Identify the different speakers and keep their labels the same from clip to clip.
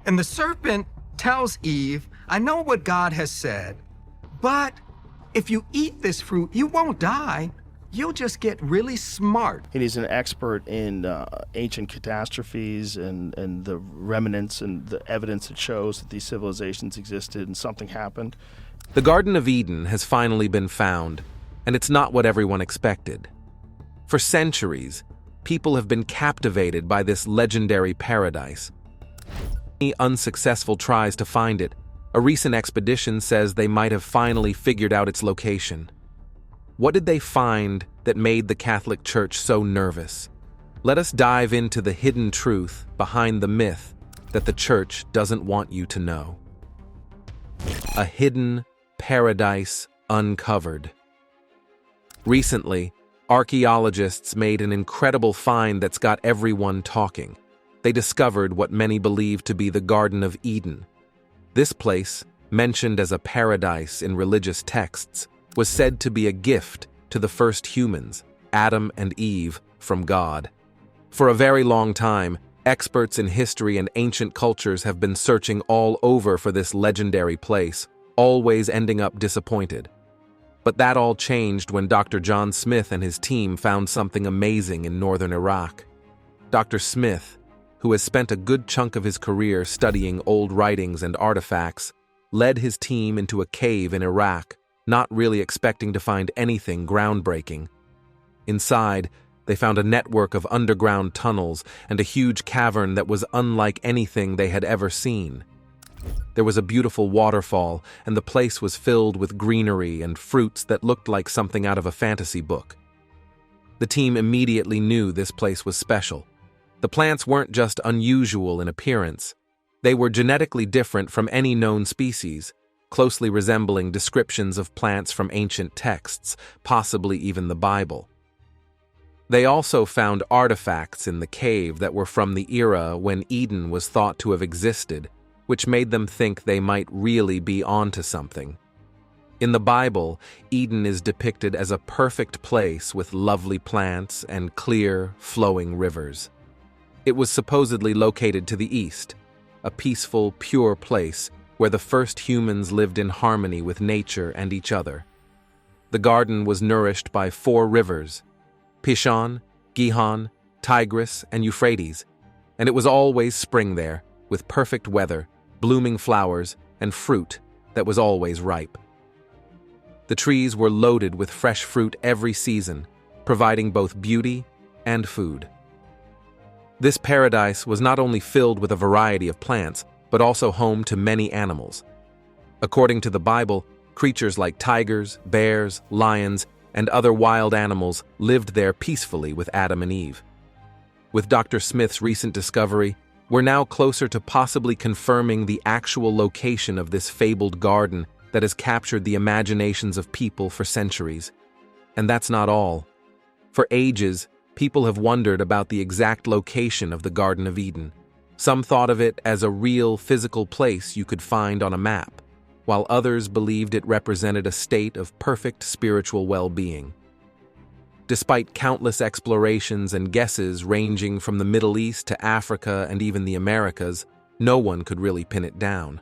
Speaker 1: And the serpent tells Eve, I know what God has said, but if you eat this fruit, you won't die. You'll just get really smart.
Speaker 2: And he's an expert in ancient catastrophes and the remnants and the evidence that shows that these civilizations existed and something happened.
Speaker 3: The Garden of Eden has finally been found, and it's not what everyone expected. For centuries, people have been captivated by this legendary paradise. Many unsuccessful tries to find it. A recent expedition says they might have finally figured out its location. What did they find that made the Catholic Church so nervous? Let us dive into the hidden truth behind the myth that the Church doesn't want you to know. A hidden paradise uncovered. Recently, archaeologists made an incredible find that's got everyone talking. They discovered what many believe to be the Garden of Eden. This place, mentioned as a paradise in religious texts, was said to be a gift to the first humans, Adam and Eve, from God. For a very long time, experts in history and ancient cultures have been searching all over for this legendary place, always ending up disappointed. But that all changed when Dr. John Smith and his team found something amazing in northern Iraq. Dr. Smith, who has spent a good chunk of his career studying old writings and artifacts, led his team into a cave in Iraq, not really expecting to find anything groundbreaking. Inside, they found a network of underground tunnels and a huge cavern that was unlike anything they had ever seen. There was a beautiful waterfall, and the place was filled with greenery and fruits that looked like something out of a fantasy book. The team immediately knew this place was special. The plants weren't just unusual in appearance. They were genetically different from any known species, closely resembling descriptions of plants from ancient texts, possibly even the Bible. They also found artifacts in the cave that were from the era when Eden was thought to have existed, which made them think they might really be onto something. In the Bible, Eden is depicted as a perfect place with lovely plants and clear, flowing rivers. It was supposedly located to the east, a peaceful, pure place where the first humans lived in harmony with nature and each other. The garden was nourished by 4 rivers, Pishon, Gihon, Tigris, and Euphrates, and it was always spring there, with perfect weather, blooming flowers, and fruit that was always ripe. The trees were loaded with fresh fruit every season, providing both beauty and food. This paradise was not only filled with a variety of plants, but also home to many animals. According to the Bible, creatures like tigers, bears, lions, and other wild animals lived there peacefully with Adam and Eve. With Dr. Smith's recent discovery, we're now closer to possibly confirming the actual location of this fabled garden that has captured the imaginations of people for centuries. And that's not all. For ages, people have wondered about the exact location of the Garden of Eden. Some thought of it as a real physical place you could find on a map, while others believed it represented a state of perfect spiritual well-being. Despite countless explorations and guesses ranging from the Middle East to Africa and even the Americas, no one could really pin it down.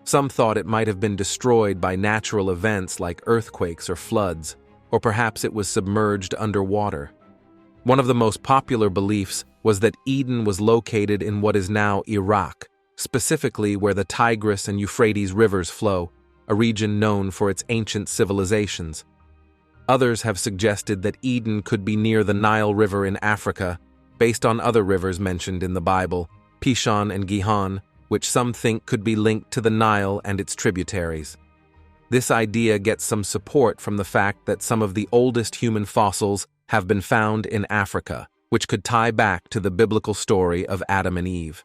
Speaker 3: Some thought it might have been destroyed by natural events like earthquakes or floods, or perhaps it was submerged underwater. One of the most popular beliefs was that Eden was located in what is now Iraq, specifically where the Tigris and Euphrates rivers flow, a region known for its ancient civilizations. Others have suggested that Eden could be near the Nile River in Africa, based on other rivers mentioned in the Bible, Pishon and Gihon, which some think could be linked to the Nile and its tributaries. This idea gets some support from the fact that some of the oldest human fossils have been found in Africa, which could tie back to the biblical story of Adam and Eve.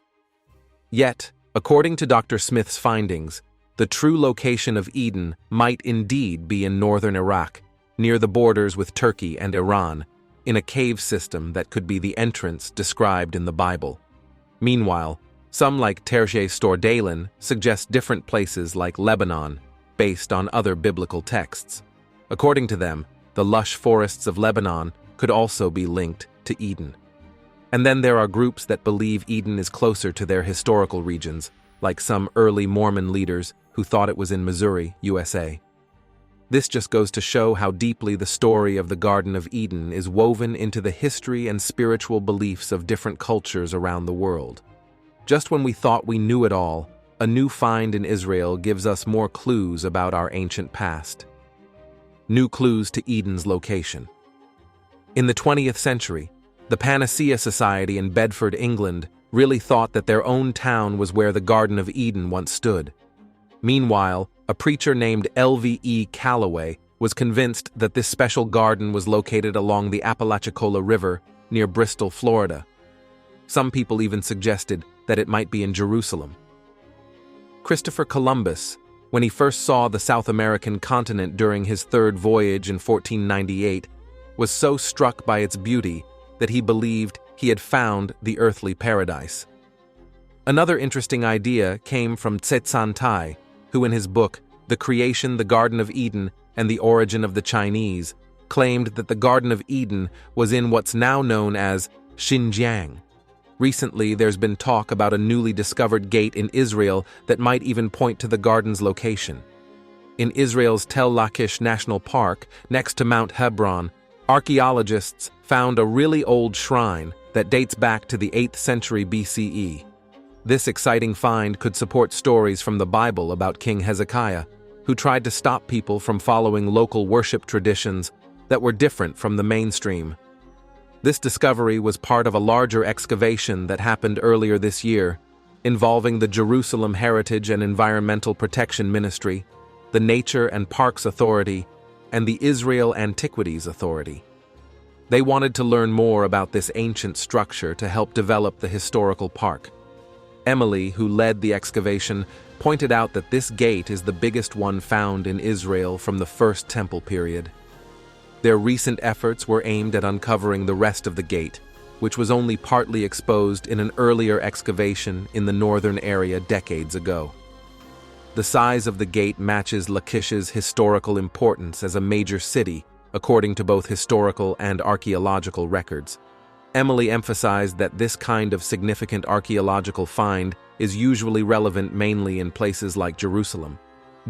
Speaker 3: Yet, according to Dr. Smith's findings, the true location of Eden might indeed be in northern Iraq, near the borders with Turkey and Iran, in a cave system that could be the entrance described in the Bible. Meanwhile, some like Terje Stordalen suggest different places like Lebanon, based on other biblical texts. According to them, the lush forests of Lebanon could also be linked to Eden. And then there are groups that believe Eden is closer to their historical regions, like some early Mormon leaders who thought it was in Missouri, USA. This just goes to show how deeply the story of the Garden of Eden is woven into the history and spiritual beliefs of different cultures around the world. Just when we thought we knew it all, a new find in Israel gives us more clues about our ancient past. New clues to Eden's location. In the 20th century, the Panacea Society in Bedford, England, really thought that their own town was where the Garden of Eden once stood. Meanwhile, a preacher named L.V.E. Calloway was convinced that this special garden was located along the Apalachicola River near Bristol, Florida. Some people even suggested that it might be in Jerusalem. Christopher Columbus, when he first saw the South American continent during his third voyage in 1498, was so struck by its beauty that he believed he had found the earthly paradise. Another interesting idea came from Tsetsan Tai, who in his book, The Creation, the Garden of Eden, and the Origin of the Chinese, claimed that the Garden of Eden was in what's now known as Xinjiang. Recently, there's been talk about a newly discovered gate in Israel that might even point to the garden's location. In Israel's Tel Lachish National Park, next to Mount Hebron, archaeologists found a really old shrine that dates back to the 8th century BCE. This exciting find could support stories from the Bible about King Hezekiah, who tried to stop people from following local worship traditions that were different from the mainstream. This discovery was part of a larger excavation that happened earlier this year, involving the Jerusalem Heritage and Environmental Protection Ministry, the Nature and Parks Authority, and the Israel Antiquities Authority. They wanted to learn more about this ancient structure to help develop the historical park. Emily, who led the excavation, pointed out that this gate is the biggest one found in Israel from the First Temple period. Their recent efforts were aimed at uncovering the rest of the gate, which was only partly exposed in an earlier excavation in the northern area decades ago. The size of the gate matches Lachish's historical importance as a major city, according to both historical and archaeological records. Emily emphasized that this kind of significant archaeological find is usually relevant mainly in places like Jerusalem.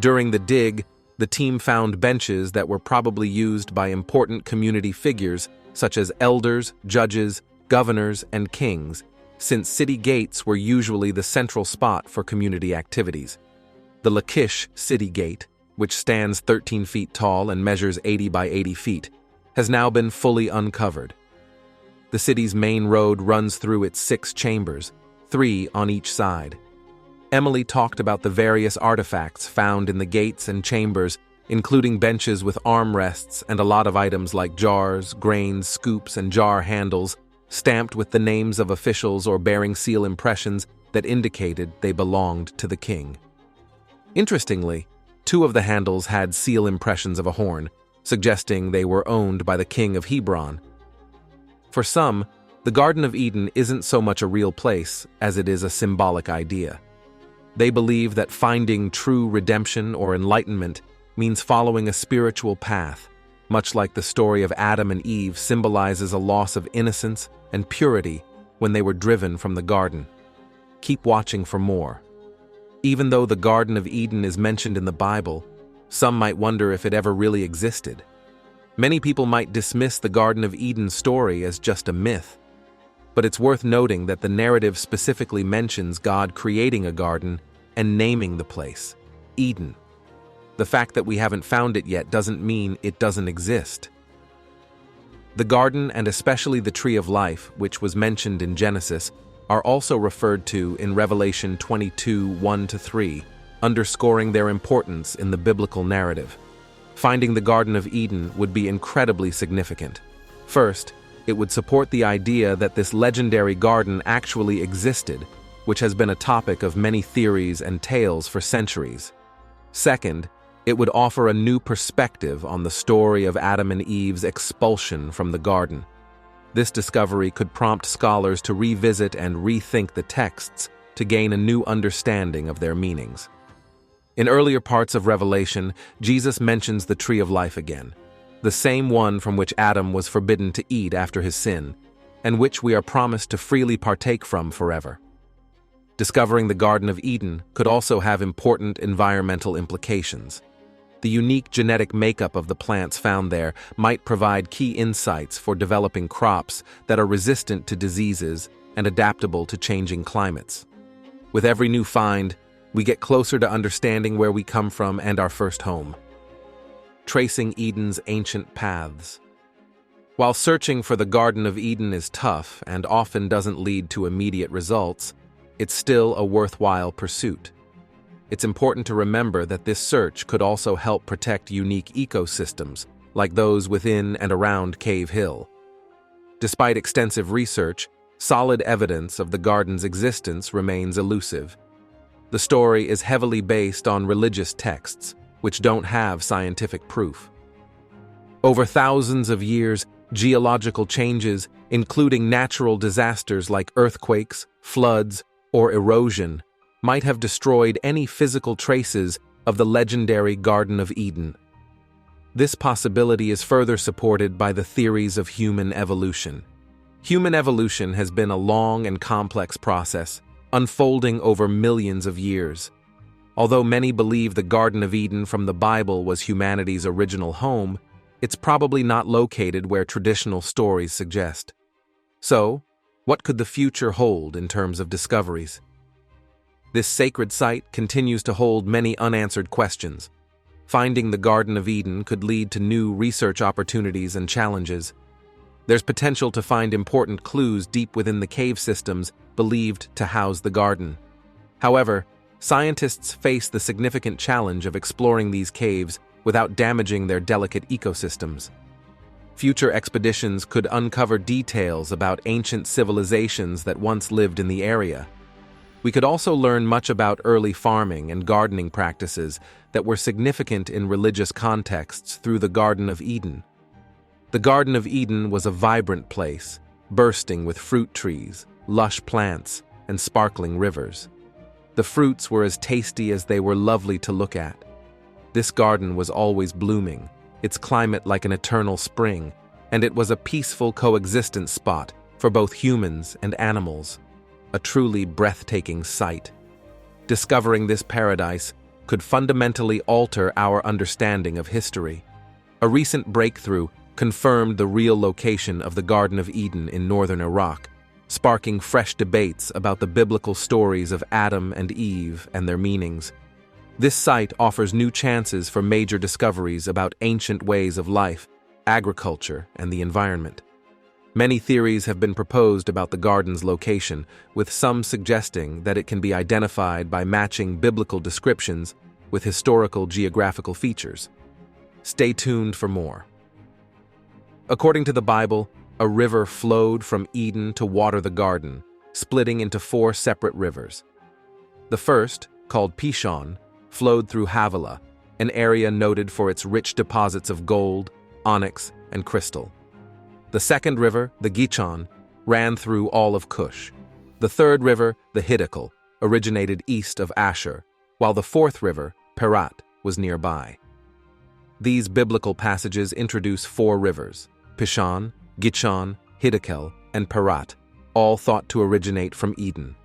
Speaker 3: During the dig, the team found benches that were probably used by important community figures such as elders, judges, governors, and kings, since city gates were usually the central spot for community activities. The Lachish City Gate, which stands 13 feet tall and measures 80 by 80 feet, has now been fully uncovered. The city's main road runs through its 6 chambers, 3 on each side. Emily talked about the various artifacts found in the gates and chambers, including benches with armrests and a lot of items like jars, grains, scoops, and jar handles, stamped with the names of officials or bearing seal impressions that indicated they belonged to the king. Interestingly, 2 of the handles had seal impressions of a horn, suggesting they were owned by the king of Hebron. For some, the Garden of Eden isn't so much a real place as it is a symbolic idea. They believe that finding true redemption or enlightenment means following a spiritual path, much like the story of Adam and Eve symbolizes a loss of innocence and purity when they were driven from the garden. Keep watching for more. Even though the Garden of Eden is mentioned in the Bible, some might wonder if it ever really existed. Many people might dismiss the Garden of Eden story as just a myth, but it's worth noting that the narrative specifically mentions God creating a garden and naming the place, Eden. The fact that we haven't found it yet doesn't mean it doesn't exist. The garden, and especially the tree of life, which was mentioned in Genesis, are also referred to in Revelation 22, 1-3, underscoring their importance in the biblical narrative. Finding the Garden of Eden would be incredibly significant. First, it would support the idea that this legendary garden actually existed, which has been a topic of many theories and tales for centuries. Second, it would offer a new perspective on the story of Adam and Eve's expulsion from the garden. This discovery could prompt scholars to revisit and rethink the texts to gain a new understanding of their meanings. In earlier parts of Revelation, Jesus mentions the tree of life again, the same one from which Adam was forbidden to eat after his sin. and which we are promised to freely partake from forever. Discovering the Garden of Eden could also have important environmental implications. The unique genetic makeup of the plants found there might provide key insights for developing crops that are resistant to diseases and adaptable to changing climates. With every new find, we get closer to understanding where we come from and our first home. Tracing Eden's ancient paths. While searching for the Garden of Eden is tough and often doesn't lead to immediate results, it's still a worthwhile pursuit. It's important to remember that this search could also help protect unique ecosystems, like those within and around Cave Hill. Despite extensive research, solid evidence of the garden's existence remains elusive. The story is heavily based on religious texts, which don't have scientific proof. Over thousands of years, geological changes, including natural disasters like earthquakes, floods, or erosion, might have destroyed any physical traces of the legendary Garden of Eden. This possibility is further supported by the theories of human evolution. Human evolution has been a long and complex process, unfolding over millions of years. Although many believe the Garden of Eden from the Bible was humanity's original home, it's probably not located where traditional stories suggest. So, what could the future hold in terms of discoveries? This sacred site continues to hold many unanswered questions. Finding the Garden of Eden could lead to new research opportunities and challenges. There's potential to find important clues deep within the cave systems believed to house the garden. However, scientists face the significant challenge of exploring these caves without damaging their delicate ecosystems. Future expeditions could uncover details about ancient civilizations that once lived in the area. We could also learn much about early farming and gardening practices that were significant in religious contexts through the Garden of Eden. The Garden of Eden was a vibrant place, bursting with fruit trees, lush plants, and sparkling rivers. The fruits were as tasty as they were lovely to look at. This garden was always blooming, its climate like an eternal spring, and it was a peaceful coexistence spot for both humans and animals. A truly breathtaking sight. Discovering this paradise could fundamentally alter our understanding of history. A recent breakthrough confirmed the real location of the Garden of Eden in northern Iraq, sparking fresh debates about the biblical stories of Adam and Eve and their meanings. This site offers new chances for major discoveries about ancient ways of life, agriculture, and the environment. Many theories have been proposed about the garden's location, with some suggesting that it can be identified by matching biblical descriptions with historical geographical features. Stay tuned for more. According to the Bible, a river flowed from Eden to water the garden, splitting into 4 separate rivers. The first, called Pishon, flowed through Havilah, an area noted for its rich deposits of gold, onyx, and crystal. The second river, the Gihon, ran through all of Cush. The third river, the Hiddekel, originated east of Ashur, while the fourth river, Perat, was nearby. These biblical passages introduce 4 rivers, Pishon, Gihon, Hiddekel, and Perat, all thought to originate from Eden.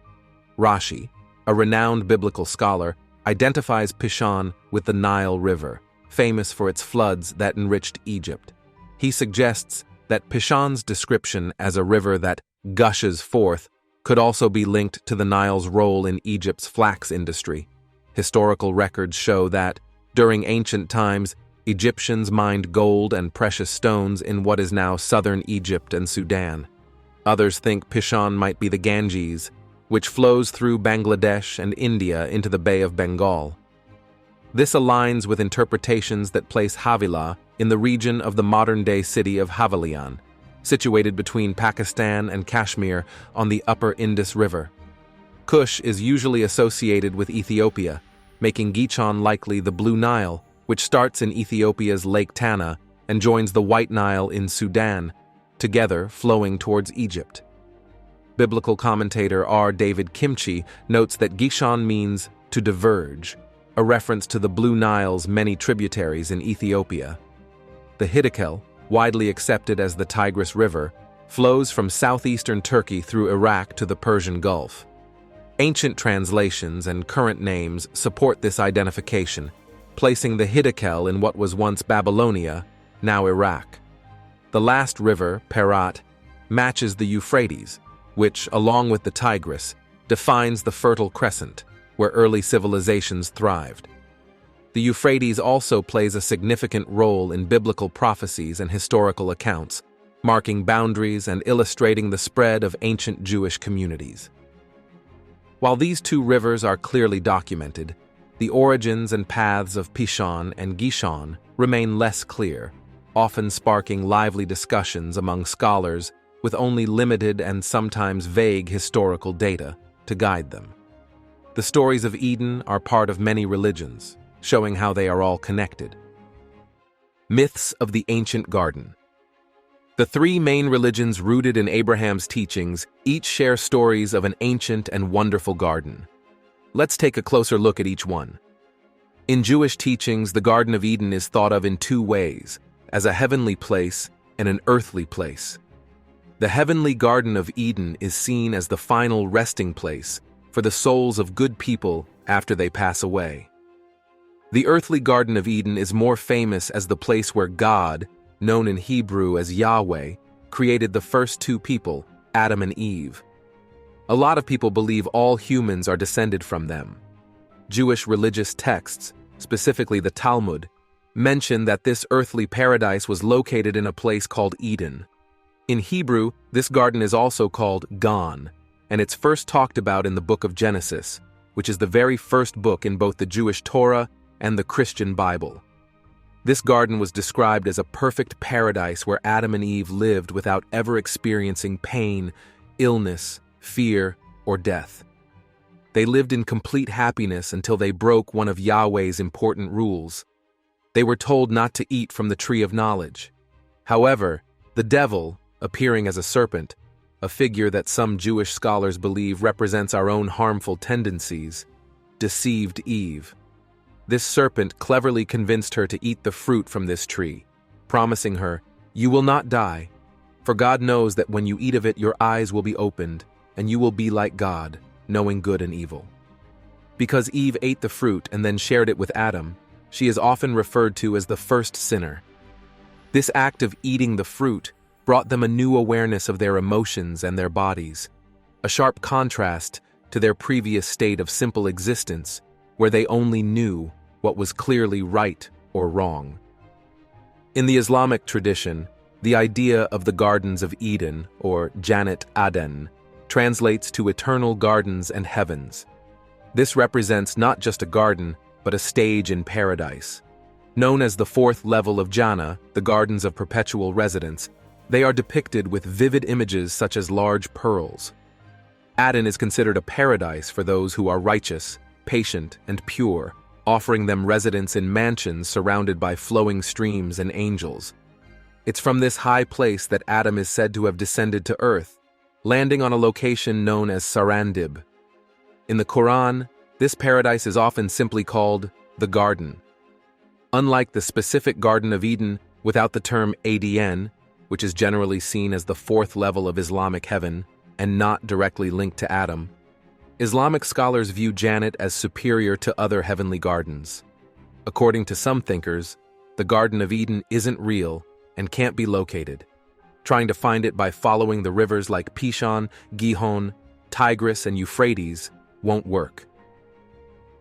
Speaker 3: Rashi, a renowned biblical scholar, identifies Pishon with the Nile River, famous for its floods that enriched Egypt. He suggests that Pishon's description as a river that gushes forth could also be linked to the Nile's role in Egypt's flax industry. Historical records show that, during ancient times, Egyptians mined gold and precious stones in what is now southern Egypt and Sudan. Others think Pishon might be the Ganges, which flows through Bangladesh and India into the Bay of Bengal. This aligns with interpretations that place Havilah in the region of the modern-day city of Havelian, situated between Pakistan and Kashmir on the upper Indus River. Cush is usually associated with Ethiopia, making Gihon likely the Blue Nile, which starts in Ethiopia's Lake Tana and joins the White Nile in Sudan, together flowing towards Egypt. Biblical commentator R. David Kimchi notes that Gihon means to diverge, a reference to the Blue Nile's many tributaries in Ethiopia. The Hiddekel, widely accepted as the Tigris River, flows from southeastern Turkey through Iraq to the Persian Gulf. Ancient translations and current names support this identification, placing the Hiddekel in what was once Babylonia, now Iraq. The last river, Perat, matches the Euphrates, which, along with the Tigris, defines the Fertile Crescent, where early civilizations thrived. The Euphrates also plays a significant role in biblical prophecies and historical accounts, marking boundaries and illustrating the spread of ancient Jewish communities. While these two rivers are clearly documented, the origins and paths of Pishon and Gishon remain less clear, often sparking lively discussions among scholars with only limited and sometimes vague historical data to guide them. The stories of Eden are part of many religions, showing how they are all connected. Myths of the Ancient Garden. The three main religions rooted in Abraham's teachings each share stories of an ancient and wonderful garden. Let's take a closer look at each one. In Jewish teachings, the Garden of Eden is thought of in two ways, as a heavenly place and an earthly place. The heavenly Garden of Eden is seen as the final resting place for the souls of good people after they pass away. The earthly Garden of Eden is more famous as the place where God, known in Hebrew as Yahweh, created the first two people, Adam and Eve. A lot of people believe all humans are descended from them. Jewish religious texts, specifically the Talmud, mention that this earthly paradise was located in a place called Eden. In Hebrew, this garden is also called Gan, and it's first talked about in the book of Genesis, which is the very first book in both the Jewish Torah and the Christian Bible. This garden was described as a perfect paradise where Adam and Eve lived without ever experiencing pain, illness, fear, or death. They lived in complete happiness until they broke one of Yahweh's important rules. They were told not to eat from the tree of knowledge. However, the devil, appearing as a serpent, a figure that some Jewish scholars believe represents our own harmful tendencies, deceived Eve. This serpent cleverly convinced her to eat the fruit from this tree, promising her, "You will not die, for God knows that when you eat of it your eyes will be opened, and you will be like God, knowing good and evil." Because Eve ate the fruit and then shared it with Adam, she is often referred to as the first sinner. This act of eating the fruit brought them a new awareness of their emotions and their bodies, a sharp contrast to their previous state of simple existence, where they only knew what was clearly right or wrong. In the Islamic tradition, the idea of the Gardens of Eden, or Jannat Aden, translates to eternal gardens and heavens. This represents not just a garden, but a stage in paradise. Known as the fourth level of Jannah, the gardens of perpetual residence, they are depicted with vivid images such as large pearls. Aden is considered a paradise for those who are righteous, patient, and pure, offering them residence in mansions surrounded by flowing streams and angels. It's from this high place that Adam is said to have descended to earth, landing on a location known as Sarandib. In the Quran, this paradise is often simply called the Garden. Unlike the specific Garden of Eden without the term ADN, which is generally seen as the fourth level of Islamic heaven and not directly linked to Adam, Islamic scholars view Jannat as superior to other heavenly gardens. According to some thinkers, the Garden of Eden isn't real and can't be located. Trying to find it by following the rivers like Pishon, Gihon, Tigris, and Euphrates won't work.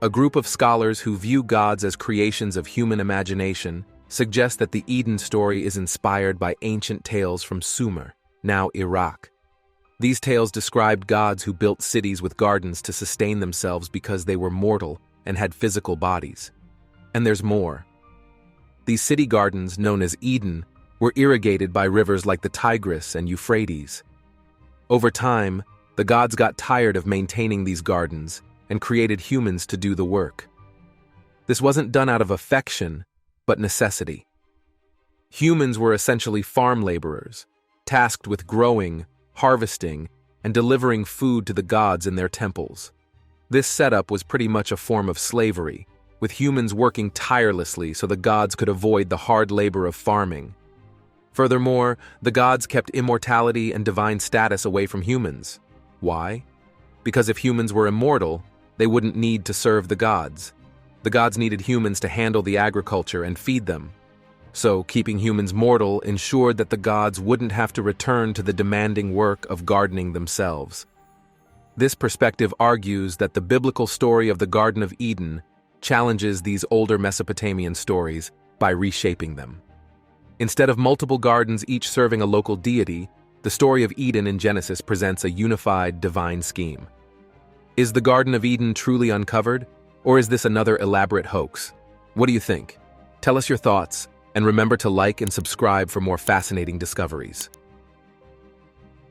Speaker 3: A group of scholars who view gods as creations of human imagination suggest that the Eden story is inspired by ancient tales from Sumer, now Iraq. These tales described gods who built cities with gardens to sustain themselves because they were mortal and had physical bodies. And there's more. These city gardens, known as Eden, were irrigated by rivers like the Tigris and Euphrates. Over time, the gods got tired of maintaining these gardens and created humans to do the work. This wasn't done out of affection, but necessity. Humans were essentially farm laborers, tasked with growing, harvesting, and delivering food to the gods in their temples. This setup was pretty much a form of slavery, with humans working tirelessly so the gods could avoid the hard labor of farming. Furthermore, the gods kept immortality and divine status away from humans. Why? Because if humans were immortal, they wouldn't need to serve the gods. The gods needed humans to handle the agriculture and feed them. So, keeping humans mortal ensured that the gods wouldn't have to return to the demanding work of gardening themselves. This perspective argues that the biblical story of the Garden of Eden challenges these older Mesopotamian stories by reshaping them. Instead of multiple gardens each serving a local deity, the story of Eden in Genesis presents a unified divine scheme. Is the Garden of Eden truly uncovered, or is this another elaborate hoax? What do you think? Tell us your thoughts, and remember to like and subscribe for more fascinating discoveries.